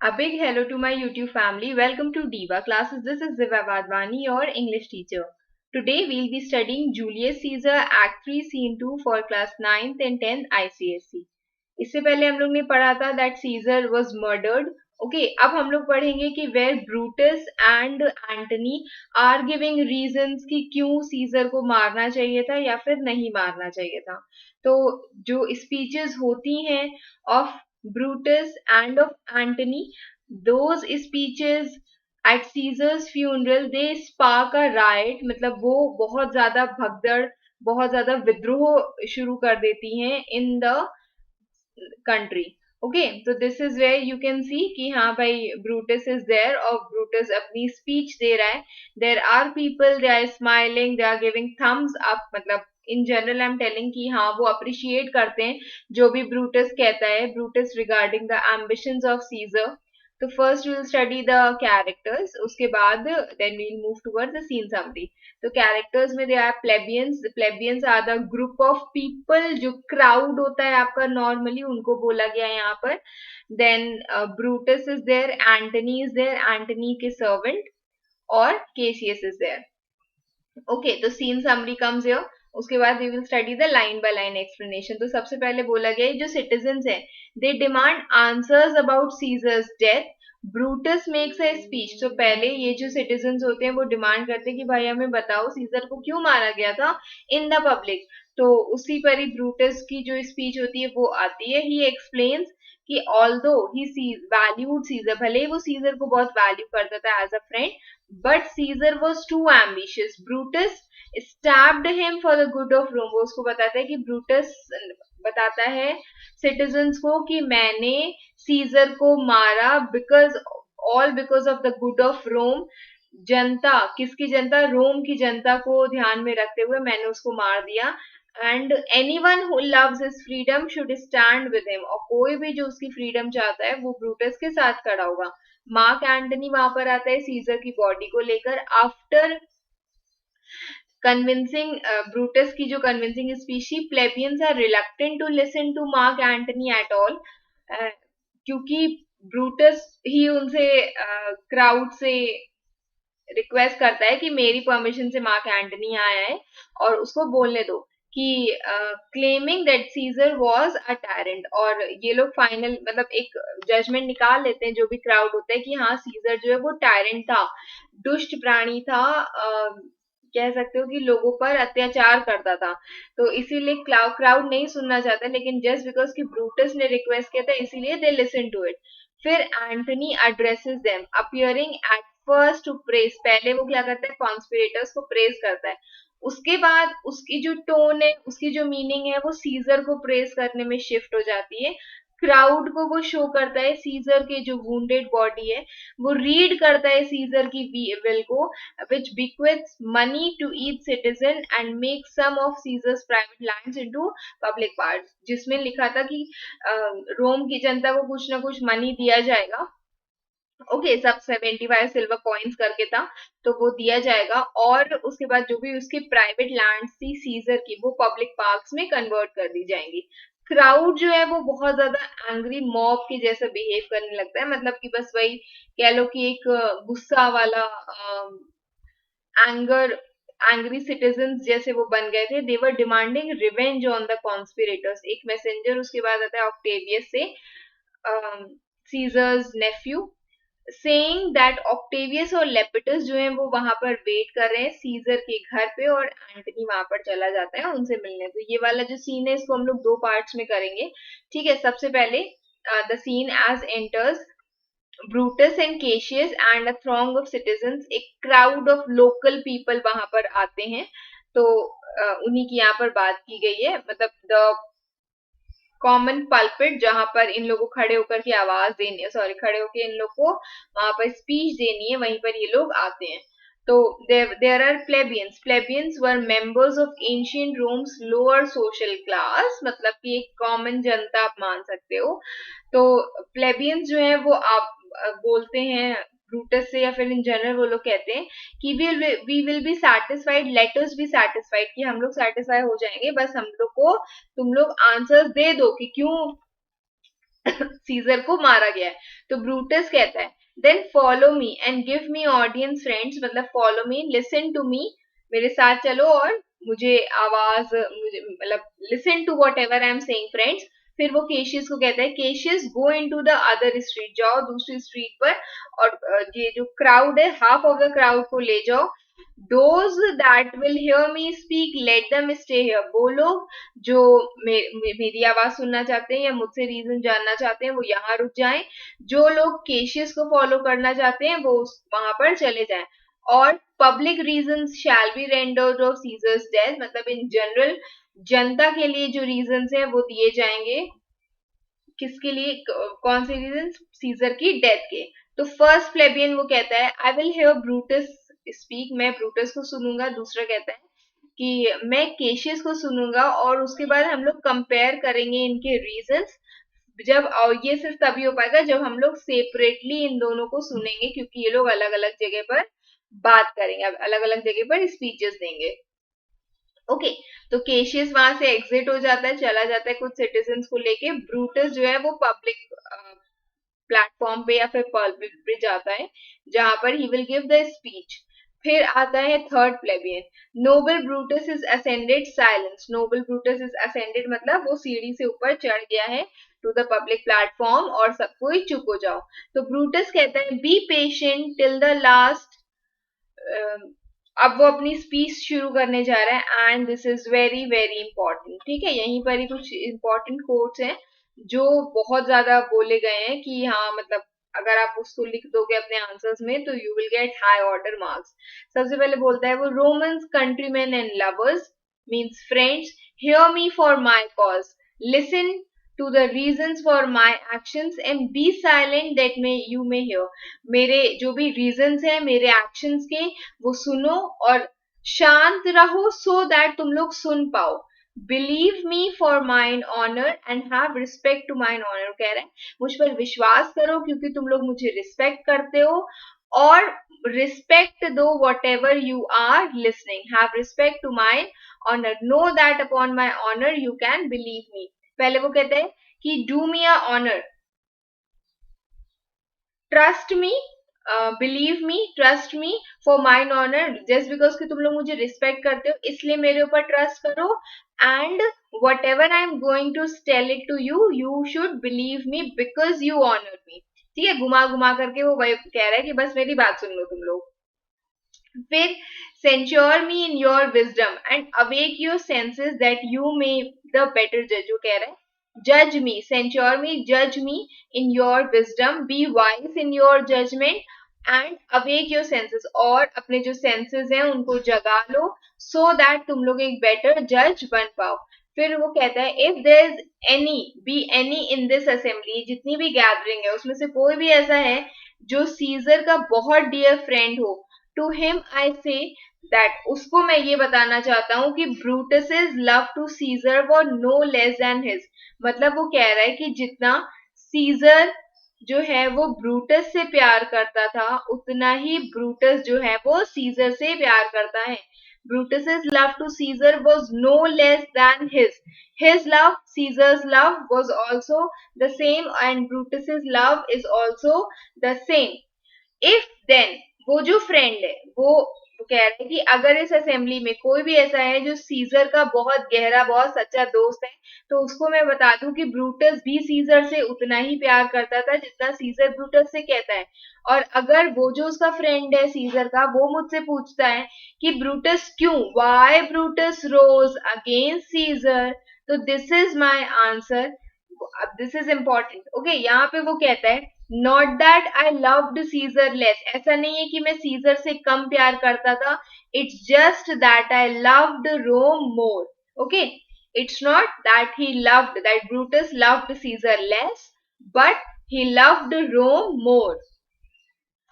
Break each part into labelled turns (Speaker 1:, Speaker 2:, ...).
Speaker 1: A big hello to my YouTube family. Welcome to Diva Classes. This is Diva Vadwani, your English teacher. Today we'll be studying Julius Caesar Act 3 Scene 2 for class 9th and 10th ICSE. इससे पहले हम लोग ने पढ़ा था that Caesar was murdered. Okay, अब हम लोग पढ़ेंगे कि where Brutus and Antony are giving reasons कि क्यों सीजर को मारना चाहिए था या फिर नहीं मारना चाहिए था. तो जो speeches होती हैं of Brutus and of Antony, those speeches at Caesar's funeral they spark a riot. मतलब वो बहुत ज्यादा भगदड़, बहुत ज्यादा विद्रोह शुरू कर देती हैं in the country. Okay, so this is where you can see कि हाँ भाई Brutus is there और Brutus अपनी speech दे रहा है. There are people, they are smiling, they are giving thumbs up. मतलब in general I'm telling कि हाँ वो appreciate करते हैं जो भी Brutus कहता है, Brutus regarding the ambitions of Caesar. तो first we'll study the characters, उसके बाद then we'll move towards the scene summary. तो characters में there are plebeians. Plebeians are the group of people, जो crowd होता है आपका normally, उनको बोला गया है यहाँ पर. Then Brutus is there, Antony is there, Antony के servant, और Cassius is there. Okay, तो scene summary comes here. उसके बाद we will study the line by line explanation. तो सबसे पहले बोला गया है जो citizens हैं, they demand answers about Caesar's death. Brutus makes a speech. तो पहले ये जो citizens होते हैं वो डिमांड करते हैं कि भाई हमें बताओ सीजर को क्यों मारा गया था in the public. तो उसी पर ही ब्रूटस की जो स्पीच होती है वो आती है. ही एक्सप्लेन्स कि ऑल्दो ही वैल्यूड सीजर, भले ही वो सीजर को बहुत वैल्यू करता था as a friend, but Caesar was too ambitious. Brutus stabbed him for the good of Rome. वो उसको बताता है कि ब्रूटस बताता है सिटीजन्स को कि मैंने सीजर को मारा because of the good of Rome. जनता, किसकी जनता? रोम की जनता को ध्यान में रखते हुए मैंने उसको मार दिया. And anyone who loves his freedom should stand with him. और कोई भी जो उसकी फ्रीडम चाहता है वो ब्रूटस के साथ खड़ा होगा. मार्क एंटनी वहां पर आता है सीजर की बॉडी को लेकर. आफ्टर कन्विंसिंग ब्रूटस की जो कन्विंसिंग स्पीच थी, plebeians are reluctant to listen to Mark Antony at all, क्योंकि ब्रूटस ही उनसे क्राउड से रिक्वेस्ट करता है कि मेरी परमिशन से मार्क एंटनी आया है और उसको बोलने दो कि claiming that Caesar was a tyrant. और ये लोग फाइनल मतलब एक जजमेंट निकाल लेते हैं जो भी क्राउड होता है कि हाँ सीजर जो है वो टायरेंट था, दुष्ट प्राणी था, कह सकते हो कि लोगों पर अत्याचार करता था. तो इसीलिए क्राउड नहीं सुनना चाहता, लेकिन जस्ट बिकॉज कि ब्रूटस ने रिक्वेस्ट किया था इसीलिए दे लिसन टू इट. फिर Antony addresses them appearing at first to praise. पहले वो क्या करता है, कॉन्स्पिरेटर्स को प्रेज करता है. उसके बाद उसकी जो टोन है, उसकी जो मीनिंग है वो सीजर को प्रेज करने में शिफ्ट हो जाती है. क्राउड को वो शो करता है सीजर के जो वुंडेड बॉडी है, वो रीड करता है सीजर की विल को, which bequeaths money to each citizen and makes some of Caesar's private lands into public parks. जिसमें लिखा था कि रोम की जनता को कुछ ना कुछ मनी दिया जाएगा. ओके, सब 75 सिल्वर कॉइन्स करके था, तो वो दिया जाएगा. और उसके बाद जो भी उसकी प्राइवेट लैंड थी सीजर की, वो पब्लिक पार्क्स में कन्वर्ट कर दी जाएंगी. क्राउड जो है वो बहुत ज्यादा एंग्री मॉब के जैसा बिहेव करने लगता है. मतलब कि बस वही कह लो कि एक गुस्सा वाला एंग्री सिटीजन्स जैसे वो बन गए थे. They were demanding revenge on the conspirators. एक मैसेंजर उसके बाद आता है ऑक्टेवियस से, Caesar's nephew, saying that Octavius और लेपिटस जो है वो वहां पर वेट कर रहे हैं सीजर के घर पे, और एंटनी वहां पर चला जाता है उनसे मिलने. तो ये वाला जो सीन है इसको हम लोग दो पार्ट्स में करेंगे. ठीक है, सबसे पहले the scene as enters Brutus and Cassius and a throng of citizens. एक क्राउड ऑफ लोकल पीपल वहां पर आते हैं. तो उन्हीं की यहाँ पर बात की गई है. मतलब द कॉमन पल्पिट जहां पर इन लोगों को खड़े होकर की आवाज देनी है, खड़े होकर इन लोग को वहां पर स्पीच देनी है, वहीं पर ये लोग आते हैं. तो there are plebeians. Plebeians were members of ancient Rome's lower social class. मतलब कि एक कॉमन जनता आप मान सकते हो. तो प्लेबियंस जो है वो आप बोलते हैं ब्रूटस से, या फिर इन जनरल वो लोग कहते हैं कि we will be satisfied, let us be satisfied, कि हम लोग सेटिस्फाई हो जाएंगे, बस हम लोग को तुम लोग आंसर्स दे दो कि क्यों सीजर को मारा गया है। तो ब्रूटस कहता है then follow me and give me audience friends, मतलब follow me, listen to me, मेरे साथ चलो और मुझे आवाज, मुझे मतलब listen to whatever I am saying friends. फिर वो केशियस को कहता है Cassius go into the other street, जाओ दूसरी स्ट्रीट पर और ये जो क्राउड है हाफ ऑफ द क्राउड को ले जाओ। Those that will hear me speak let them stay here, वो लोग जो मेरी आवाज सुनना चाहते हैं या मुझसे रीजन जानना चाहते हैं वो यहाँ रुक जाएं, जो लोग केशियस को फॉलो करना चाहते हैं वो वहां पर चले जाएं। और public reason shall be rendered of Caesar's death, मतलब इन जनरल जनता के लिए जो रीजन है वो दिए जाएंगे। किसके लिए, कौन से रीजन, सीजर की डेथ के। तो फर्स्ट प्लेबियन वो कहता है I will hear Brutus speak, मैं ब्रूटस को सुनूंगा। दूसरा कहता है कि मैं केशियस को सुनूंगा और उसके बाद हम लोग कंपेयर करेंगे इनके रीजंस। जब, और ये सिर्फ तभी हो पाएगा जब हम लोग सेपरेटली इन दोनों को सुनेंगे, क्योंकि ये लोग अलग अलग जगह पर बात करेंगे, अलग अलग जगह पर स्पीचेस देंगे। ओके, तो केशियस वहां से एग्जिट हो जाता है, चला जाता है कुछ सिटीजन को लेके। ब्रूटस जो है वो पब्लिक प्लेटफॉर्म पे या फिर पब्लिक पे जाता है जहां पर he will give the speech. फिर आता है third plebeian, noble Brutus is ascended silence, noble Brutus is ascended मतलब वो सीढ़ी से ऊपर चढ़ गया है टू द पब्लिक प्लेटफॉर्म और सब कोई चुप हो जाओ। तो ब्रूटस कहता है be patient till the last, अब वो अपनी स्पीच शुरू करने जा रहा है and this is very very important. ठीक है, यहीं पर ही कुछ इंपॉर्टेंट कोट्स हैं जो बहुत ज्यादा बोले गए हैं कि हाँ मतलब अगर आप उसको लिख दोगे अपने आंसर्स में तो you will get high order marks. सबसे पहले बोलता है वो Romans countryman and lovers means friends hear me for my cause, listen to the reasons for my actions and be silent that may you may hear, मेरे जो भी reasons हैं मेरे actions के वो सुनो और शांत रहो so that तुम लोग सुन पाओ। Believe me for mine honor and have respect to mine honor, कह रहे हैं मुझ पर विश्वास करो क्योंकि तुम लोग मुझे रिस्पेक्ट करते हो और रिस्पेक्ट दो whatever you are listening, have respect to mine honor, know that upon my honor you can believe me। पहले वो कहते हैं कि do me a honour, trust me, believe me, trust me for mine honour, just because कि तुम लोग मुझे respect करते हो इसलिए मेरे ऊपर ट्रस्ट करो and whatever I am going to tell it to you you should believe me because you honour me. ठीक है, घुमा घुमा करके वो वही कह रहा है कि बस मेरी बात सुन लो तुम लोग। फिर censure me in your wisdom and awake your senses that you may the better जज, वो कह रहा है judge me, censure me, judge me in your wisdom, be wise in your judgment and awake your senses, और अपने जो senses हैं उनको जगा लो so that तुम लोग एक better judge बन पाओ। फिर वो कहता है if there is any be any in this assembly, जितनी भी गैदरिंग है उसमें से कोई भी ऐसा है जो सीजर का बहुत डियर फ्रेंड हो, to him I say that, उसको मैं ये बताना चाहता हूँ कि Brutus love to Caesar was no less than his, मतलब वो कह रहा है कि जितना सीजर जो है वो ब्रूटस से प्यार करता था उतना ही ब्रूटस जो है वो सीजर से प्यार करता है। Brutus's love to Caesar was no less than his. His love, Caesar's love was also the same and Brutus's love is also the same. If then, वो जो फ्रेंड है वो कह रहे हैं कि अगर इस असेंबली में कोई भी ऐसा है जो सीजर का बहुत गहरा बहुत सच्चा दोस्त है तो उसको मैं बता दूं कि ब्रूटस भी सीजर से उतना ही प्यार करता था जितना सीजर ब्रूटस से कहता है। और अगर वो जो उसका फ्रेंड है सीजर का वो मुझसे पूछता है कि ब्रूटस क्यों, why Brutus rose against Caesar, तो this is my answer, this is important. Okay, यहाँ पे वो कहता है not that I loved Caesar less, ऐसा नहीं है कि मैं सीजर से कम प्यार करता था, it's just that I loved Rome more. Okay, it's not that he loved, that Brutus loved Caesar less but he loved Rome more.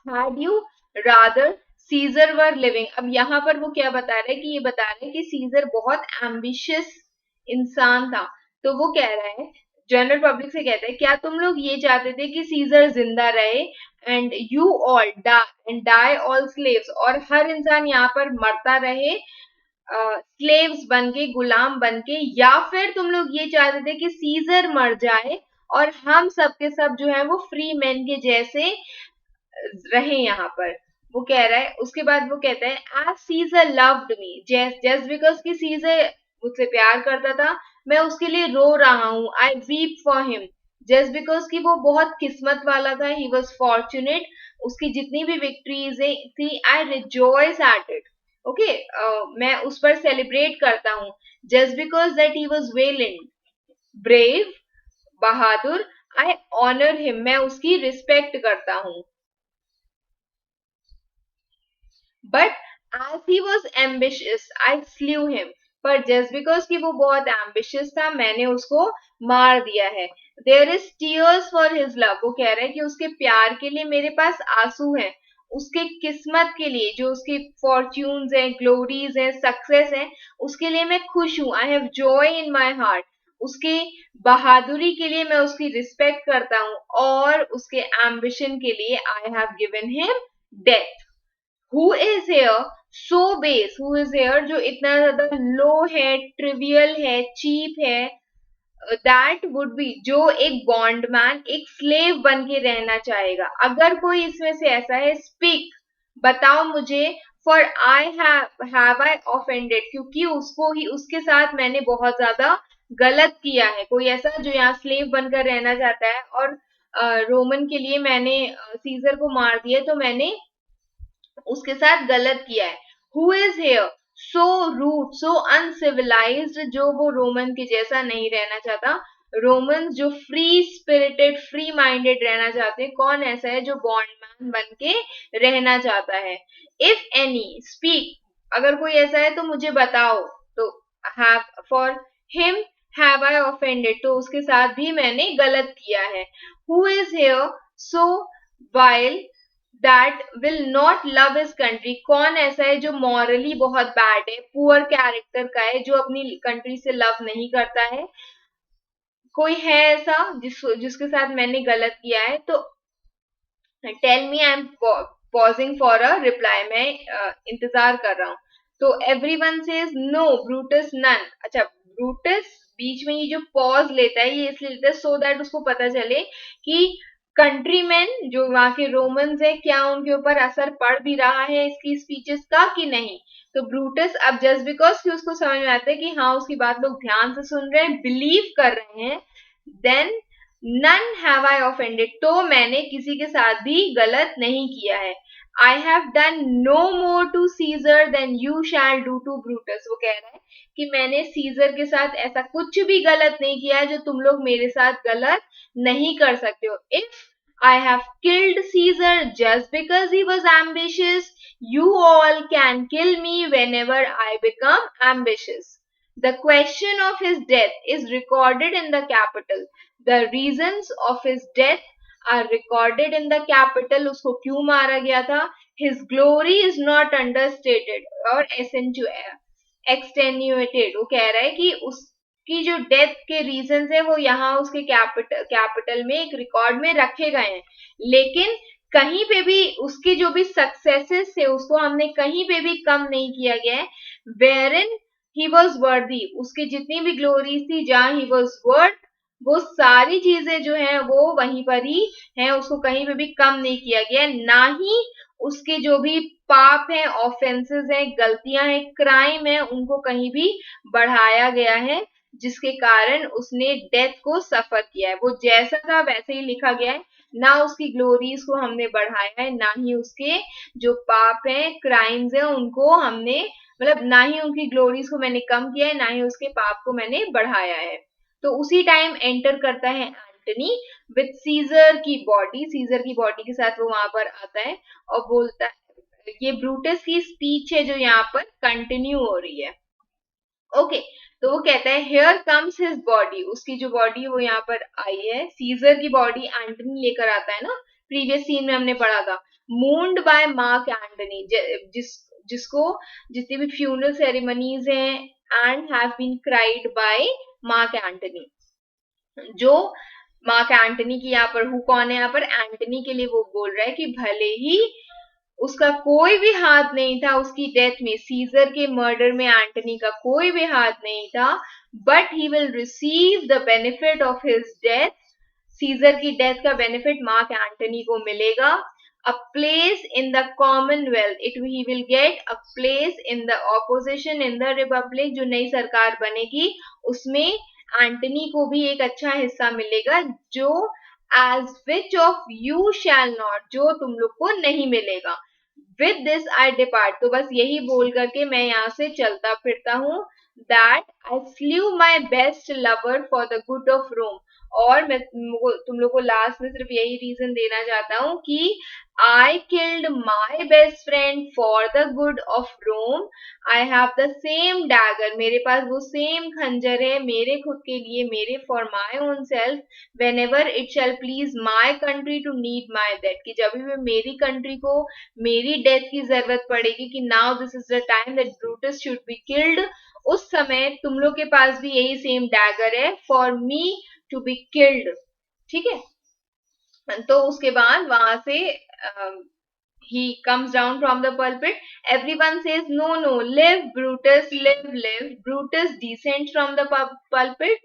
Speaker 1: Had you rather Caesar were living, अब यहाँ पर वो क्या बता रहे हैं कि ये बता रहे हैं कि सीजर बहुत एम्बिशियस इंसान था। तो वो कह रहा है जनरल पब्लिक से कहता है क्या तुम लोग ये चाहते थे कि सीजर जिंदा रहे and you all die all slaves, और हर इंसान यहाँ पर मरता रहे स्लेव्स बन के, गुलाम बन के, या फिर तुम लोग ये चाहते थे कि सीजर मर जाए और हम सब के सब जो है वो फ्री मैन के जैसे रहे यहाँ पर। वो कह रहा है, उसके बाद वो कहता है as Caesar loved me, just because कि सीजर मुझसे प्यार करता था, मैं उसके लिए रो रहा हूँ। I weep for him just because कि वो बहुत किस्मत वाला था, ही वॉज फॉर्चुनेट, उसकी जितनी भी विक्ट्रीज थी, I rejoice at it. Okay, मैं उस पर सेलिब्रेट करता हूँ। Just because that he was valiant, brave, बहादुर, आई ऑनर हिम, मैं उसकी रिस्पेक्ट करता हूँ। But as he was ambitious I slew him, पर जस्ट बिकॉज कि वो बहुत एम्बिशियस था, मैंने उसको मार दिया है। There is tears for his love, वो कह रहा है कि उसके प्यार के लिए मेरे पास आंसू हैं, उसके किस्मत के लिए, जो उसकी फॉर्च्यून्स है, ग्लोरीज है, सक्सेस है, उसके लिए मैं खुश हूं। I have joy in my heart, उसके बहादुरी के लिए मैं उसकी रिस्पेक्ट करता हूँ, और उसके एम्बिशन के लिए I have given him death. Who is here so base, who is hair जो इतना ज्यादा लो है, ट्रिवियल है, चीप है, दैट वुड बी जो एक बॉन्डमैन, एक स्लेव बन के रहना चाहेगा। अगर कोई इसमें से ऐसा है, स्पीक, बताओ मुझे, for I have I offended, क्योंकि उसको ही, उसके साथ मैंने बहुत ज्यादा गलत किया है। कोई ऐसा जो यहाँ स्लेव बनकर रहना चाहता है, और रोमन के लिए मैंने सीजर को मार दिया, तो मैंने उसके साथ गलत किया है। Who is here so rude so uncivilized, जो वो रोमन के जैसा नहीं रहना चाहता। रोमन जो फ्री स्पिरिटेड, फ्री माइंडेड रहना चाहते हैं, कौन ऐसा है जो बॉन्डमैन बन के रहना चाहता है। इफ एनी स्पीक, अगर कोई ऐसा है तो मुझे बताओ। तो have for him have I offended, तो उसके साथ भी मैंने गलत किया है। Who is here so while that will not love his country, कौन ऐसा है जो मॉरली बहुत बैड है, पुअर कैरेक्टर का है, जो अपनी कंट्री से लव नहीं करता है। कोई है ऐसा जिसके साथ मैंने गलत किया है? तो tell me, I am pausing for a reply, मैं इंतजार कर रहा हूँ। तो every one says no Brutus none. अच्छा, ब्रूटस बीच में ये जो पॉज लेता है, ये इसलिए लेता है सो दैट उसको पता चले कि कंट्रीमैन जो वहां के रोमन्स है, क्या उनके ऊपर असर पड़ भी रहा है इसकी स्पीचेस का कि नहीं। तो ब्रूटस अब जस्ट बिकॉज कि उसको समझ में आता है कि हाँ उसकी बात लोग ध्यान से सुन रहे हैं, बिलीव कर रहे हैं, then none have I offended, तो मैंने किसी के साथ भी गलत नहीं किया है। I have done no more to Caesar than you shall do to Brutus, वो कह रहा है कि मैंने सीजर के साथ ऐसा कुछ भी गलत नहीं किया है जो तुम लोग मेरे साथ गलत नहीं कर सकते हो। If I have killed Caesar just because he was ambitious, you all can kill me whenever I become ambitious. The question of his death is recorded in the capital. The reasons of his death are recorded in the capital. उसको क्यों मारा गया था? His glory is not understated और extenuated. वो कह रहा है कि उसकी जो डेथ के रीजंस है वो यहाँ उसके कैपिटल में एक रिकॉर्ड में रखे गए हैं, लेकिन कहीं पे भी उसकी जो भी सक्सेसेस थे उसको हमने कहीं पे भी कम नहीं किया गया है। वेरिन ही वॉज वर्दी, उसकी जितनी भी ग्लोरीज थी, जहाँ ही वॉज वर्थ, वो सारी चीजें जो है वो वहीं पर ही है, उसको कहीं पे भी कम नहीं किया गया, ना ही उसके जो भी पाप है, ऑफेंसेस है, गलतियां हैं, क्राइम है, उनको कहीं भी बढ़ाया गया है, जिसके कारण उसने डेथ को सफर किया है। वो जैसा था वैसे ही लिखा गया है, ना उसकी ग्लोरीज को हमने बढ़ाया है, ना ही उसके जो पाप है, क्राइम्स है, उनको हमने, मतलब ना ही उनकी ग्लोरीज को मैंने कम किया है, ना ही उसके पाप को मैंने बढ़ाया है। तो उसी टाइम एंटर करता है एंटनी विथ सीजर की बॉडी के साथ वो वहां पर आता है और बोलता है, ये ब्रूटस की स्पीच है जो यहाँ पर कंटिन्यू हो रही है। ओके, तो वो कहता है हियर कम्स हिज बॉडी, उसकी जो बॉडी वो यहाँ पर आई है, सीजर की बॉडी एंटनी लेकर आता है ना, प्रीवियस सीन में हमने पढ़ा था। मून्ड बाय मार्क एंटनी, जिसको जितनी भी फ्यूनरल सेरेमनीज हैं and have been cried by Mark Antony. जो मार्क एंटनी की यहाँ पर, हु कौन है यहाँ पर, एंटनी के लिए वो बोल रहा है कि भले ही उसका कोई भी हाथ नहीं था उसकी डेथ में, सीजर के मर्डर में एंटनी का कोई भी हाथ नहीं था, but he will receive the benefit of his death Caesar की डेथ का बेनिफिट मार्क एंटनी को मिलेगा. A place in the commonwealth, it he will get a place in the opposition in the republic. जो नई सरकार बनेगी उसमें Antony को भी एक अच्छा हिस्सा मिलेगा, जो as which of you shall not, जो तुम लोग को नहीं मिलेगा. विद दिस आई डिपार्ट, तो बस यही बोल करके मैं यहाँ से चलता फिरता हूँ. That I slew my best lover for the good of Rome. और मैं तुम लोग को लास्ट में सिर्फ यही रीजन देना चाहता हूँ कि I killed my best friend for the good of Rome. I have the same dagger, मेरे पास वो सेम खंजर है मेरे खुद के लिए, मेरे for my own self. Whenever it shall please my country to need my death, कि जब भी मेरी कंट्री को मेरी डेथ की जरूरत पड़ेगी, कि now this is the time that Brutus should be killed, उस समय तुम लोग के पास भी यही सेम डैगर है for me to be killed. ठीक है. तो उसके बाद वहां से he comes down from the pulpit. Everyone says no, no, live Brutus, live, live. Brutus descends from the pulpit.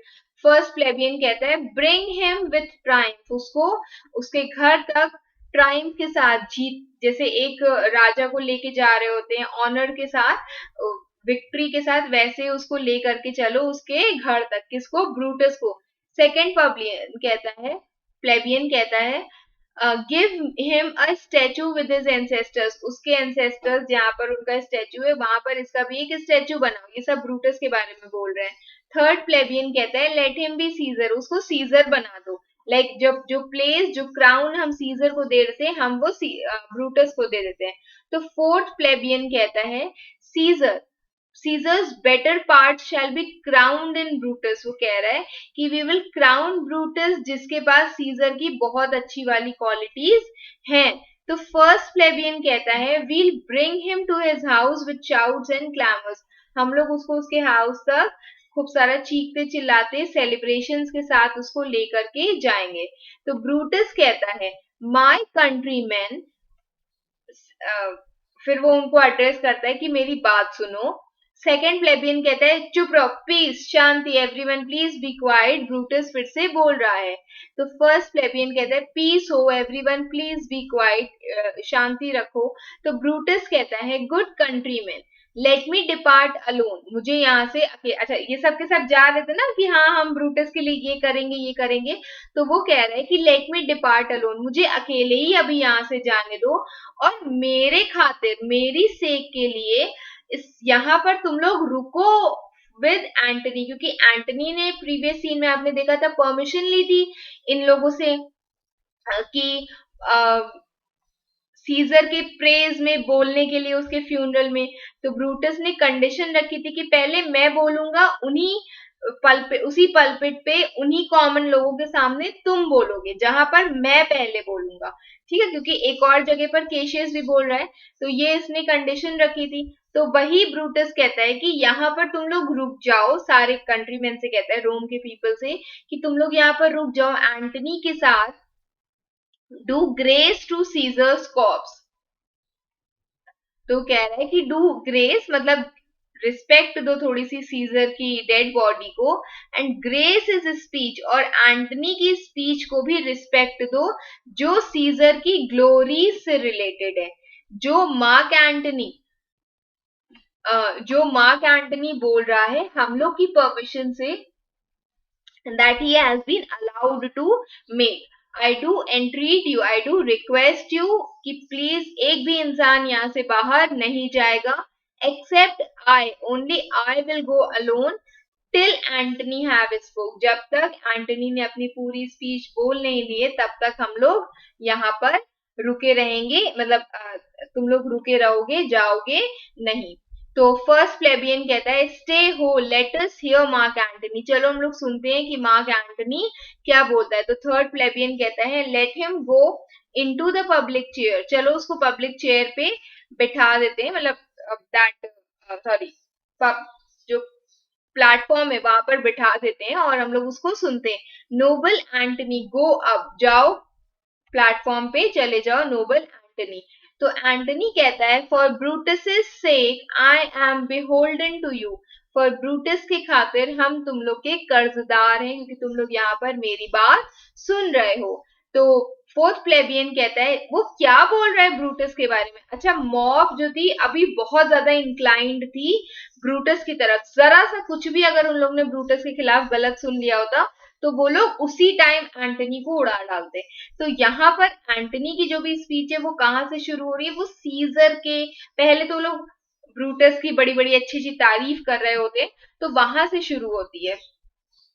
Speaker 1: First plebeian कहता है bring him with triumph, उसको उसके घर तक ट्राइम्फ के साथ, जीत, जैसे एक राजा को लेके जा रहे होते हैं ऑनर के साथ, विक्ट्री के साथ, वैसे उसको लेकर के चलो उसके घर तक. किसको? ब्रूटस को. सेकेंड प्लेबियन कहता है give him a statue with his ancestors, उसके एंसेस्टर्स जहाँ पर उनका स्टैचू है वहां पर इसका भी एक स्टैचू बनाओ. ये सब ब्रूटस के बारे में बोल रहे हैं. थर्ड प्लेबियन कहता है लेट हिम बी सीजर, उसको सीजर बना दो. लाइक जब जो प्लेस, जो क्राउन हम सीजर को दे देते हैं, हम वो ब्रूटस को दे देते हैं. तो फोर्थ प्लेबियन कहता है scissor, Caesar's better part shall be crowned in Brutus. वो कह रहा है कि we will crown Brutus, जिसके पास सीजर की बहुत अच्छी वाली क्वालिटीज हैं. तो फर्स्ट प्लेबियन कहता है we'll bring him to his house with shouts and clamors. हम लोग उसको उसके हाउस तक खूब सारा चीखते चिल्लाते सेलिब्रेशंस के साथ उसको लेकर के जाएंगे. तो ब्रूटस कहता है माई कंट्रीमैन, फिर वो उनको एड्रेस करता है कि मेरी बात सुनो. सेकेंड प्लेबियन कहता है चुप रहो, पीस, शांति, everyone please be quiet. Brutus फिर से बोल रहा है. तो फर्स्ट प्लेबियन कहता है पीस हो, एवरीवन प्लीज बी क्वाइट, शांति रखो. तो ब्रूटस कहता है good countryman let me depart alone, मुझे यहाँ से अच्छा, ये सब के सब जा रहे थे ना कि हाँ हम ब्रूटस के लिए ये करेंगे ये करेंगे, तो वो कह रहे हैं कि लेट मी डिपार्ट अलोन, मुझे अकेले ही अभी यहाँ से जाने दो, और मेरे खातिर, मेरी सेक के लिए इस यहाँ पर तुम लोग रुको विद एंटनी, क्योंकि एंटनी ने प्रीवियस सीन में आपने देखा था परमिशन ली थी इन लोगों से कि सीजर के प्रेज में बोलने के लिए उसके फ्यूनरल में. तो ब्रूटस ने कंडीशन रखी थी कि पहले मैं बोलूंगा, उसी पल्पिट पे उन्हीं कॉमन लोगों के सामने तुम बोलोगे, जहां पर मैं पहले बोलूंगा. ठीक है, क्योंकि एक और जगह पर केशियस भी बोल रहा है, तो ये इसने कंडीशन रखी थी. तो वही ब्रूटस कहता है कि यहाँ पर तुम लोग रुक जाओ, सारे कंट्रीमैन से कहता है, रोम के पीपल से, कि तुम लोग यहाँ पर रुक जाओ एंटनी के साथ. Do grace to Caesar's corpse, तो कह रहा है कि डू ग्रेस मतलब रिस्पेक्ट दो थोड़ी सी सीजर की डेड बॉडी को, एंड ग्रेस इज स्पीच, और एंटनी की स्पीच को भी रिस्पेक्ट दो जो सीजर की ग्लोरी से रिलेटेड है. जो मार्क एंटनी बोल रहा है हम लोग की परमिशन से, that he has been allowed to make. I do entreat you, I do request you कि प्लीज एक भी इंसान यहाँ से बाहर नहीं जाएगा, except I, only I will go alone till Antony have spoke. जब तक एंटनी ने अपनी पूरी स्पीच बोल नहीं लिए तब तक हम लोग यहाँ पर रुके रहेंगे, मतलब तुम लोग रुके रहोगे, जाओगे नहीं. तो फर्स्ट प्लेबियन कहता है स्टे हो, let us here mark Antony, चलो हम लोग सुनते हैं कि मार्क एंटनी क्या बोलता है. तो थर्ड प्लेबियन कहता है let him go into the public chair, चलो उसको पब्लिक चेयर पे बिठा देते हैं, मतलब जो प्लेटफॉर्म है वहां पर बिठा देते हैं और हम लोग उसको सुनते हैं. नोबल एंटनी गो अप, जाओ प्लेटफॉर्म पे चले जाओ नोबल एंटनी. तो एंटनी कहता है for Brutus sake I am beholden to you, for Brutus की खातिर हम तुम लोग के कर्जदार हैं, क्योंकि तुम लोग यहाँ पर मेरी बात सुन रहे हो। तो फोर्थ प्लेबियन कहता है, वो क्या बोल रहा है ब्रूटस के बारे में। अच्छा, मॉब जो थी अभी बहुत ज्यादा इंक्लाइंड थी ब्रूटस की तरफ। जरा सा कुछ भी अगर उन लोग ने ब्रूटस के खिलाफ गलत सुन लिया होता तो वो लोग उसी टाइम एंटनी को उड़ा डालते। तो यहाँ पर एंटनी की जो भी स्पीच है वो कहाँ से शुरू हो रही है, वो सीजर के, पहले तो लोग ब्रूटस की बड़ी बड़ी अच्छी अच्छी तारीफ कर रहे होते, तो वहां से शुरू होती है।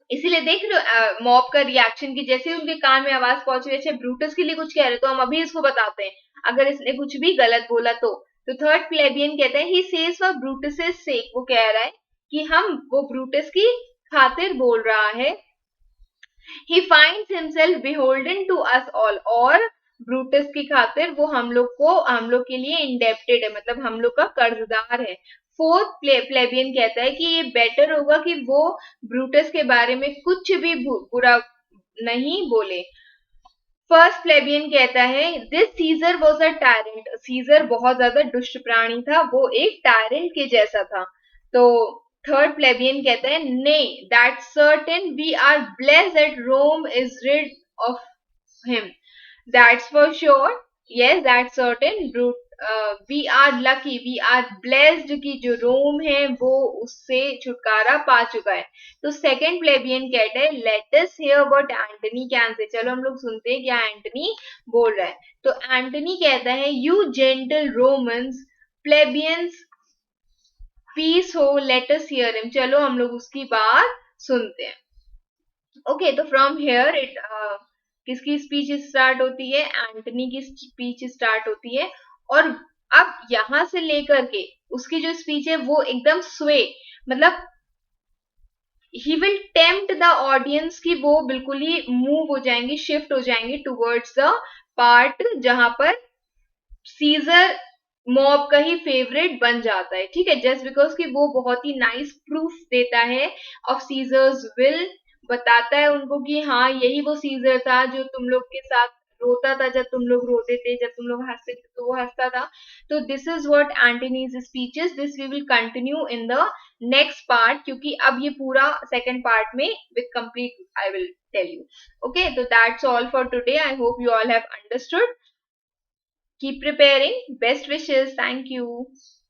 Speaker 1: इसीलिए देख लो मॉब का रिएक्शन की जैसे उनके कान में आवाज पहुंच रही है, अच्छा ब्रूटस के लिए कुछ कह रहे तो हम अभी इसको बताते हैं अगर इसने कुछ भी गलत बोला तो थर्ड प्लेबियन कहता है, ही सेज फॉर ब्रूटस सेक, वो कह रहा है कि हम वो ब्रूटस की खातिर बोल रहा है। He finds himself beholden to us all, और ब्रूटस की खातिर वो हम लोग के लिए इंडेप्टेड है, मतलब हम लोग का कर्जदार है। फोर्थ प्लेबियन कहता है कि ये बेटर होगा कि वो ब्रूटस के बारे में कुछ भी बुरा नहीं बोले। फर्स्ट प्लेबियन कहता है, this Caesar was a tyrant, Caesar बहुत ज्यादा दुष्ट प्राणी था, वो एक टायरेंट के जैसा था। तो थर्ड प्लेबियन कहता है, नहीं, that certain, we are blessed that Rome is rid of him, that's for sure, yes that's certain, we are lucky, we are blessed कि जो रोम है वो उससे छुटकारा पा चुका है। तो सेकंड प्लेबियन कहता है, let us here what Antony can say, चलो हम लोग सुनते हैं क्या एंटनी बोल रहा है। तो एंटनी कहता है, यू जेंटल रोमन्स, प्लेबियंस पीस हो, लेट अस हियर हिम, चलो हम लोग उसकी बात सुनते हैं। ओके, तो फ्रॉम हियर इट किसकी स्पीच स्टार्ट होती है, एंटनी की स्पीच स्टार्ट होती है। और अब यहां से लेकर के उसकी जो स्पीच है वो एकदम स्वे, मतलब he will tempt the audience की वो बिल्कुल ही मूव हो जाएंगे, शिफ्ट हो जाएंगे टुवर्ड्स द पार्ट जहां पर सीजर मॉब का ही फेवरेट बन जाता है, ठीक है, जस्ट बिकॉज कि वो बहुत ही नाइस प्रूफ देता है ऑफ सीजर्स विल, बताता है उनको कि हाँ यही वो सीजर था जो तुम लोग के साथ रोता था जब तुम लोग रोते थे, जब तुम लोग हंसते थे तो वो हंसता था। तो this is what Antony's speeches, this we will continue in the next part, क्योंकि अब ये पूरा सेकेंड पार्ट में with complete I will tell you. Okay, तो that's all for today, I hope you all have understood. Keep preparing. Best wishes. Thank you.